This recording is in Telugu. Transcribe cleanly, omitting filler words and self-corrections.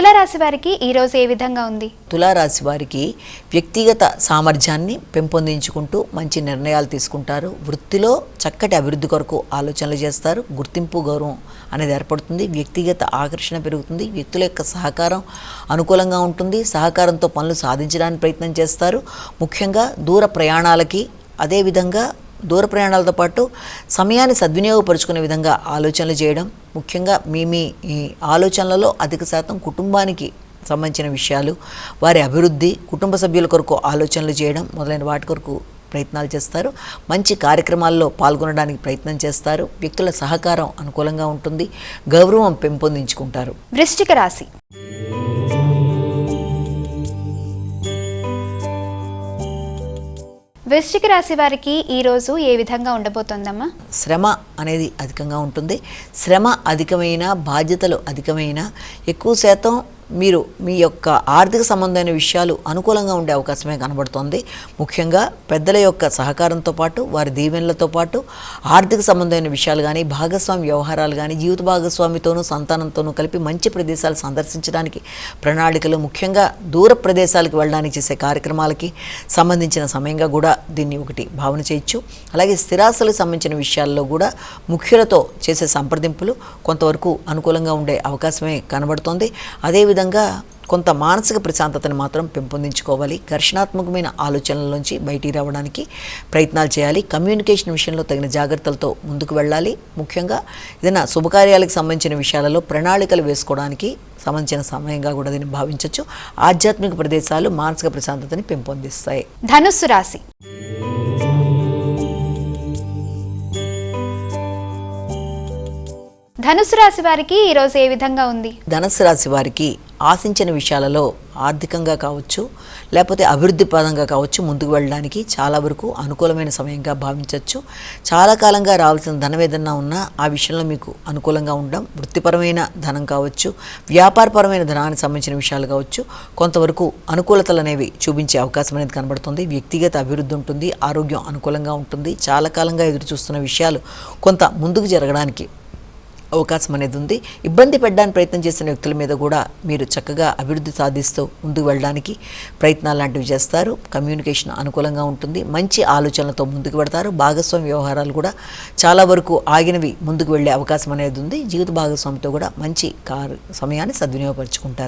తులారాశి వారికి ఈ రోజు ఏ విధంగా ఉంది? తులారాశి వారికి వ్యక్తిగత సామర్థ్యాన్ని పెంపొందించుకుంటూ మంచి నిర్ణయాలు తీసుకుంటారు. వృత్తిలో చక్కటి అభివృద్ధి కొరకు ఆలోచనలు చేస్తారు. గుర్తింపు గౌరవం అనేది ఏర్పడుతుంది. వ్యక్తిగత ఆకర్షణ పెరుగుతుంది. వ్యక్తుల యొక్క సహకారం అనుకూలంగా ఉంటుంది. సహకారంతో పనులు సాధించడానికి ప్రయత్నం చేస్తారు. ముఖ్యంగా దూర ప్రయాణాలకి, అదేవిధంగా దూర ప్రయాణాలతో పాటు సమయాన్ని సద్వినియోగపరుచుకునే విధంగా ఆలోచనలు చేయడం, ముఖ్యంగా మీ ఈ ఆలోచనలలో అధిక శాతం కుటుంబానికి సంబంధించిన విషయాలు, వారి అభివృద్ధి, కుటుంబ సభ్యుల కొరకు ఆలోచనలు చేయడం మొదలైన వాటి కొరకు ప్రయత్నాలు చేస్తారు. మంచి కార్యక్రమాల్లో పాల్గొనడానికి ప్రయత్నం చేస్తారు. వ్యక్తుల సహకారం అనుకూలంగా ఉంటుంది. గౌరవం పెంపొందించుకుంటారు. వృశ్చిక రాశి. వృశ్చిక రాశి వారికి ఈ రోజు ఏ విధంగా ఉండబోతోందమ్మా? శ్రమ అనేది అధికంగా ఉంటుంది. శ్రమ అధికమైన, బాధ్యతలు అధికమైన, ఎక్కువ శాతం మీరు మీ యొక్క ఆర్థిక సంబంధమైన విషయాలు అనుకూలంగా ఉండే అవకాశమే కనబడుతోంది. ముఖ్యంగా పెద్దల యొక్క సహకారంతో పాటు, వారి దీవెనలతో పాటు ఆర్థిక సంబంధమైన విషయాలు కానీ, భాగస్వామి వ్యవహారాలు కానీ, జీవిత భాగస్వామితోనూ సంతానంతోనూ కలిపి మంచి ప్రదేశాలు సందర్శించడానికి ప్రణాళికలు, ముఖ్యంగా దూర ప్రదేశాలకు వెళ్ళడానికి చేసే కార్యక్రమాలకి సంబంధించిన సమయంగా కూడా దీన్ని ఒకటి భావన చేయొచ్చు. అలాగే స్థిరాస్తులకు సంబంధించిన విషయాల్లో కూడా ముఖ్యులతో చేసే సంప్రదింపులు కొంతవరకు అనుకూలంగా ఉండే అవకాశమే కనబడుతోంది. అదేవిధంగా కొంత మానసిక ప్రశాంతతను మాత్రం పెంపొందించుకోవాలి. ఘర్షణాత్మకమైన ఆలోచనల బయటికి రావడానికి ప్రయత్నాలు చేయాలి. కమ్యూనికేషన్ విషయంలో తగిన జాగ్రత్తలతో ముందుకు వెళ్ళాలి. ముఖ్యంగా ఏదైనా శుభకార్యాలకు సంబంధించిన విషయాలలో ప్రణాళికలు వేసుకోవడానికి సంబంధించిన సమయంగా కూడా దీన్ని భావించవచ్చు. ఆధ్యాత్మిక ప్రదేశాలు మానసిక ప్రశాంతతని పెంపొందిస్తాయి. ధనుస్సు రాశి. ధనుస్సు రాశి వారికి ఈ రోజు ఏ విధంగా ఉంది? ధనుస్సు రాశి వారికి ఆశించిన విషయాలలో ఆర్థికంగా కావచ్చు, లేకపోతే అభివృద్ధి పదంగా కావచ్చు, ముందుకు వెళ్ళడానికి చాలా వరకు అనుకూలమైన సమయంగా భావించవచ్చు. చాలా కాలంగా రావాల్సిన ధనం ఏదన్నా ఉన్నా ఆ విషయంలో మీకు అనుకూలంగా ఉండడం, వృత్తిపరమైన ధనం కావచ్చు, వ్యాపారపరమైన ధనానికి సంబంధించిన విషయాలు కావచ్చు, కొంతవరకు అనుకూలతలు అనేవి చూపించే అవకాశం అనేది కనబడుతుంది. వ్యక్తిగత అభివృద్ధి ఉంటుంది. ఆరోగ్యం అనుకూలంగా ఉంటుంది. చాలా కాలంగా ఎదురు చూస్తున్న విషయాలు కొంత ముందుకు జరగడానికి అవకాశం అనేది ఉంది. ఇబ్బంది పెట్టడానికి ప్రయత్నం చేసిన వ్యక్తుల మీద కూడా మీరు చక్కగా అభివృద్ధి సాధిస్తూ ముందుకు వెళ్ళడానికి ప్రయత్నాలు లాంటివి చేస్తారు. కమ్యూనికేషన్ అనుకూలంగా ఉంటుంది. మంచి ఆలోచనలతో ముందుకు పెడతారు. భాగస్వామి వ్యవహారాలు కూడా చాలా వరకు ఆగినవి ముందుకు వెళ్ళే అవకాశం అనేది ఉంది. జీవిత భాగస్వామితో కూడా మంచి సమయాన్ని సద్వినియోగపరుచుకుంటారు.